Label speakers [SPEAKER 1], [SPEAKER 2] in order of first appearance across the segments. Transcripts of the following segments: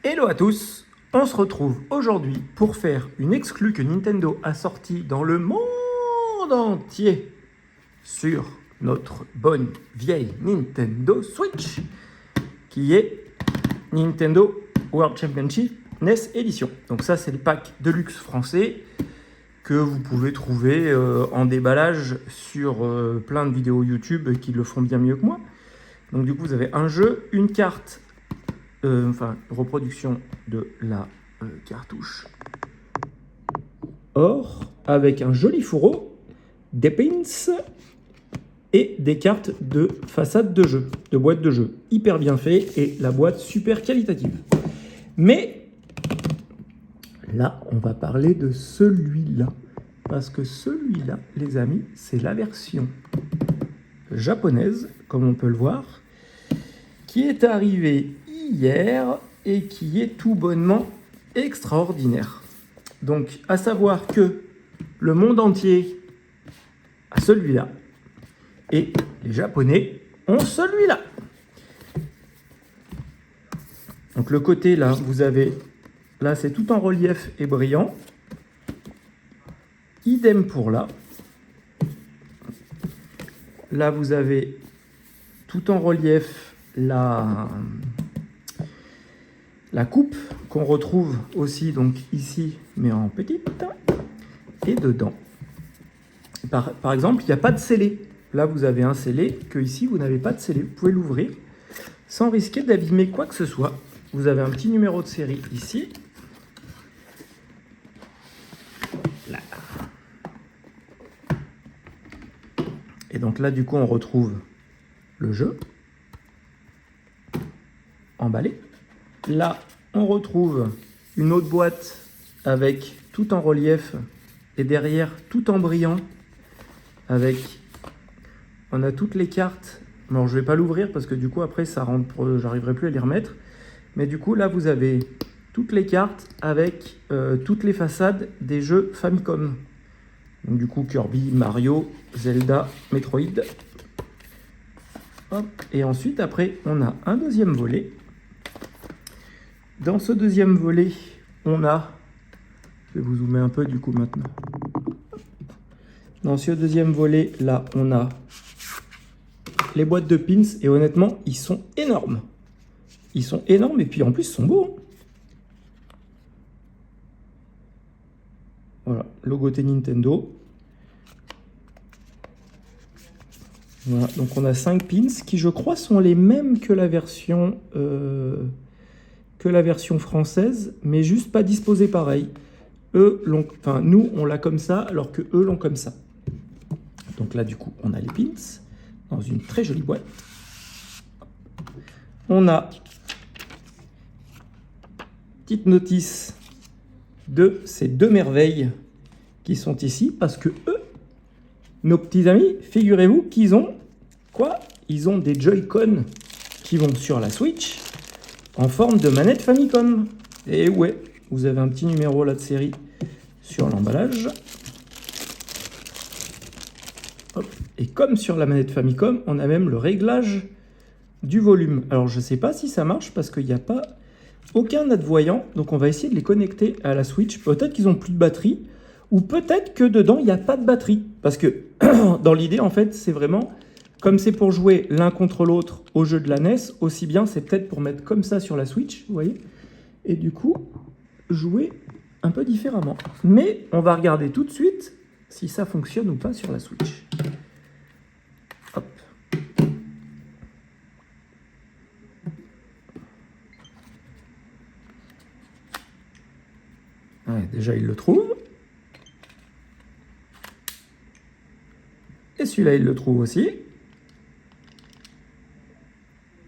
[SPEAKER 1] Hello à tous, on se retrouve aujourd'hui pour faire une exclue que Nintendo a sortie dans le monde entier sur notre bonne vieille Nintendo Switch qui est Nintendo World Championship NES Edition. Donc ça c'est le pack Deluxe français que vous pouvez trouver en déballage sur plein de vidéos YouTube qui le font bien mieux que moi. Donc du coup vous avez un jeu, une carte, reproduction de la cartouche or avec un joli fourreau, des pins et des cartes de façade de jeu, de boîte de jeu. Hyper bien fait et la boîte super qualitative. Mais là, on va parler de celui-là. Parce que celui-là, les amis, c'est la version japonaise, comme on peut le voir, qui est arrivée hier et qui est tout bonnement extraordinaire. Donc, à savoir que le monde entier a celui-là et les Japonais ont celui-là. Donc, le côté là, vous avez, là c'est tout en relief et brillant. Idem pour là. Là, vous avez tout en relief la coupe qu'on retrouve aussi donc ici, mais en petite. Et dedans, par exemple, il n'y a pas de scellé. Là, vous avez un scellé que ici, vous n'avez pas de scellé. Vous pouvez l'ouvrir sans risquer d'abîmer quoi que ce soit. Vous avez un petit numéro de série ici. Là. Et donc là, du coup, on retrouve le jeu emballé. Là, on retrouve une autre boîte avec tout en relief et derrière tout en brillant. Avec, on a toutes les cartes. Alors, je vais pas l'ouvrir parce que du coup, après, ça rentre, j'arriverai plus à les remettre. Mais du coup, là, vous avez toutes les cartes avec toutes les façades des jeux Famicom. Donc, du coup, Kirby, Mario, Zelda, Metroid. Hop. Et ensuite, après, on a un deuxième volet. Dans ce deuxième volet, on a... Je vais vous zoomer un peu, du coup, maintenant. Dans ce deuxième volet, là, on a les boîtes de pins. Et honnêtement, ils sont énormes. Ils sont énormes et puis, en plus, ils sont beaux. Voilà, logoté Nintendo. Voilà, donc on a 5 pins qui, je crois, sont les mêmes que la version française, mais juste pas disposés pareil. Nous, on l'a comme ça, alors que eux l'ont comme ça. Donc là, du coup, on a les pins dans une très jolie boîte. On a petite notice de ces deux merveilles qui sont ici, parce que eux, nos petits amis, figurez-vous qu'ils ont quoi? Ils ont des Joy-Con qui vont sur la Switch en forme de manette Famicom. Et ouais, vous avez un petit numéro là de série sur l'emballage. Et comme sur la manette Famicom, on a même le réglage du volume. Alors je ne sais pas si ça marche parce qu'il n'y a pas aucun advoyant. Donc on va essayer de les connecter à la Switch. Peut-être qu'ils n'ont plus de batterie. Ou peut-être que dedans, il n'y a pas de batterie. Parce que dans l'idée, en fait, c'est vraiment... Comme c'est pour jouer l'un contre l'autre au jeu de la NES, aussi bien c'est peut-être pour mettre comme ça sur la Switch, vous voyez. Et du coup, jouer un peu différemment. Mais on va regarder tout de suite si ça fonctionne ou pas sur la Switch. Hop. Ouais, déjà, il le trouve. Et celui-là, il le trouve aussi.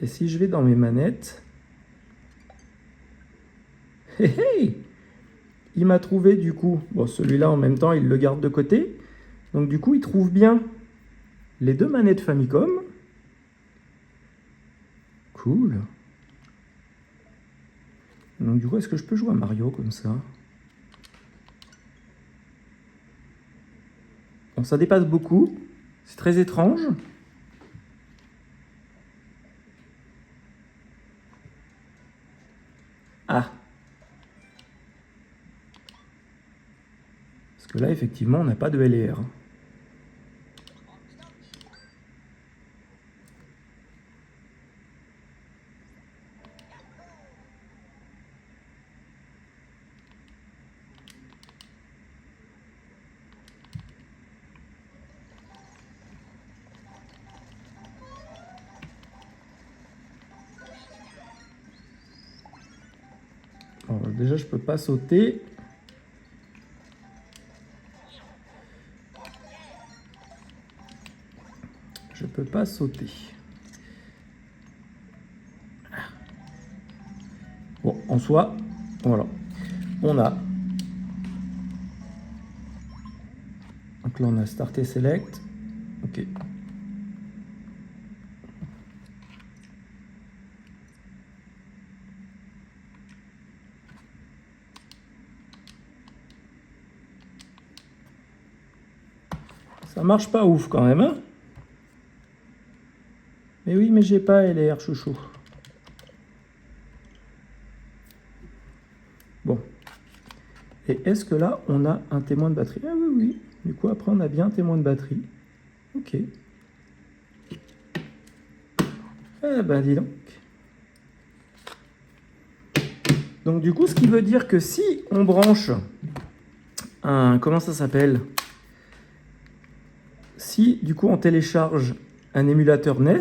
[SPEAKER 1] Et si je vais dans mes manettes... Hey, hey, il m'a trouvé du coup... Bon, celui-là, en même temps, il le garde de côté. Donc, du coup, il trouve bien les deux manettes Famicom. Cool. Donc, du coup, est-ce que je peux jouer à Mario comme ça? Bon, ça dépasse beaucoup. C'est très étrange. Ah. Parce que là, effectivement, on n'a pas de LR. Alors, déjà, je peux pas sauter. Je peux pas sauter. Bon, en soi, voilà. On a. Donc là, on a Start et Select. Ok. Ça marche pas ouf quand même, hein? Mais oui, mais j'ai pas LR, chouchou. Bon. Et est-ce que là, on a un témoin de batterie? Ah oui, oui. Du coup, après, on a bien un témoin de batterie. Ok. Eh ben, dis donc. Donc, du coup, ce qui veut dire que si on branche un... Comment ça s'appelle? Si, du coup, on télécharge un émulateur NES,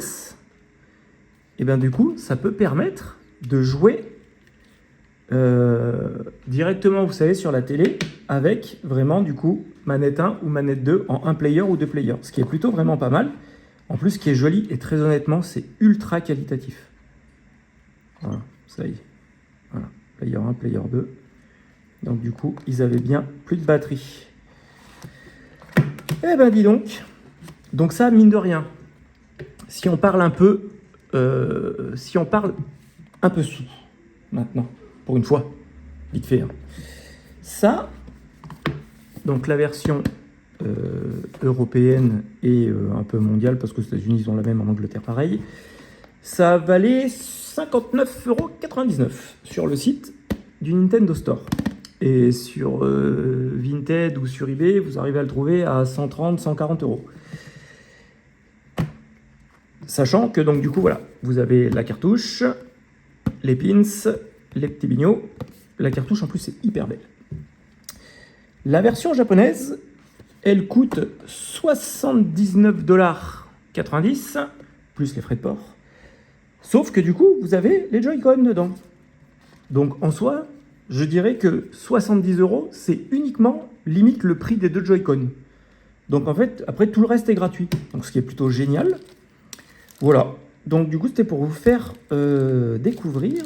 [SPEAKER 1] et bien, du coup, ça peut permettre de jouer directement, vous savez, sur la télé, avec vraiment, du coup, manette 1 ou manette 2 en 1 player ou 2 players. Ce qui est plutôt vraiment pas mal. En plus, ce qui est joli, et très honnêtement, c'est ultra qualitatif. Voilà, ça y est. Voilà, player 1, player 2. Donc, du coup, ils avaient bien plus de batterie. Eh ben, dis donc. Donc ça, mine de rien, si on parle un peu sous, maintenant, pour une fois, vite fait. Hein. Ça, donc la version européenne et un peu mondiale, parce que aux États-Unis ils ont la même, en Angleterre pareil, ça valait 59,99 € sur le site du Nintendo Store. Et sur Vinted ou sur eBay, vous arrivez à le trouver à 130, 140 €. Sachant que donc du coup voilà, vous avez la cartouche, les pins, les petits bignots. La cartouche en plus c'est hyper belle. La version japonaise, elle coûte 79,90 $ plus les frais de port. Sauf que du coup, vous avez les Joy-Con dedans. Donc en soi, je dirais que 70 €, c'est uniquement limite le prix des 2 Joy-Con. Donc en fait, après tout le reste est gratuit. Donc ce qui est plutôt génial. Voilà. Donc du coup, c'était pour vous faire découvrir.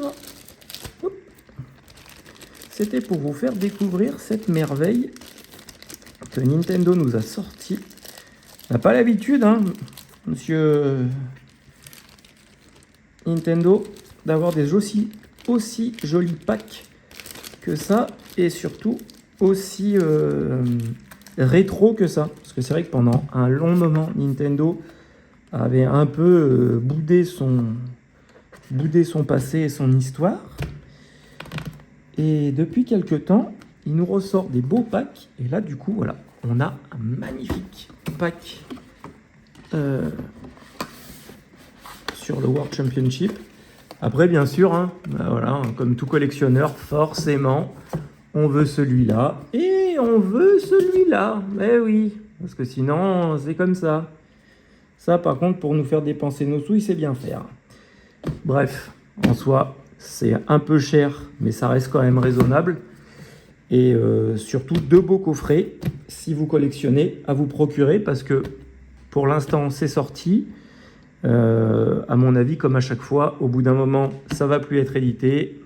[SPEAKER 1] C'était pour vous faire découvrir cette merveille que Nintendo nous a sorti. On n'a pas l'habitude, hein, monsieur Nintendo, d'avoir des aussi jolis packs que ça, et surtout aussi rétro que ça. Parce que c'est vrai que pendant un long moment, Nintendo avait un peu boudé son passé et son histoire. Et depuis quelques temps, il nous ressort des beaux packs. Et là, du coup, voilà, on a un magnifique pack sur le World Championship. Après, bien sûr, hein, bah voilà, comme tout collectionneur, forcément, on veut celui-là. Et on veut celui-là. Eh oui, parce que sinon, c'est comme ça. Ça, par contre, pour nous faire dépenser nos sous, il sait bien faire. Bref, en soi, c'est un peu cher, mais ça reste quand même raisonnable. Et surtout, 2 beaux coffrets, si vous collectionnez, à vous procurer, parce que pour l'instant, c'est sorti. À mon avis, comme à chaque fois, au bout d'un moment, ça va plus être édité.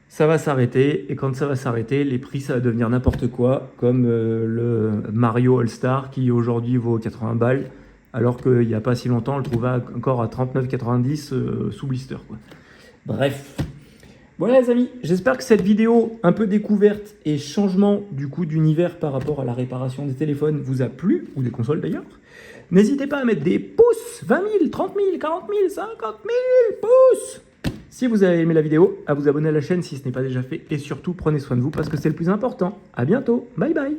[SPEAKER 1] Ça va s'arrêter. Et quand ça va s'arrêter, les prix, ça va devenir n'importe quoi, comme le Mario All-Star, qui aujourd'hui vaut 80 balles. Alors qu'il n'y a pas si longtemps, on le trouvait encore à 39,90 sous blister, quoi. Bref. Voilà les amis, j'espère que cette vidéo un peu découverte et changement du coup d'univers par rapport à la réparation des téléphones vous a plu, ou des consoles d'ailleurs. N'hésitez pas à mettre des pouces, 20 000, 30 000, 40 000, 50 000 pouces. Si vous avez aimé la vidéo, à vous abonner à la chaîne si ce n'est pas déjà fait. Et surtout, prenez soin de vous parce que c'est le plus important. À bientôt. Bye bye.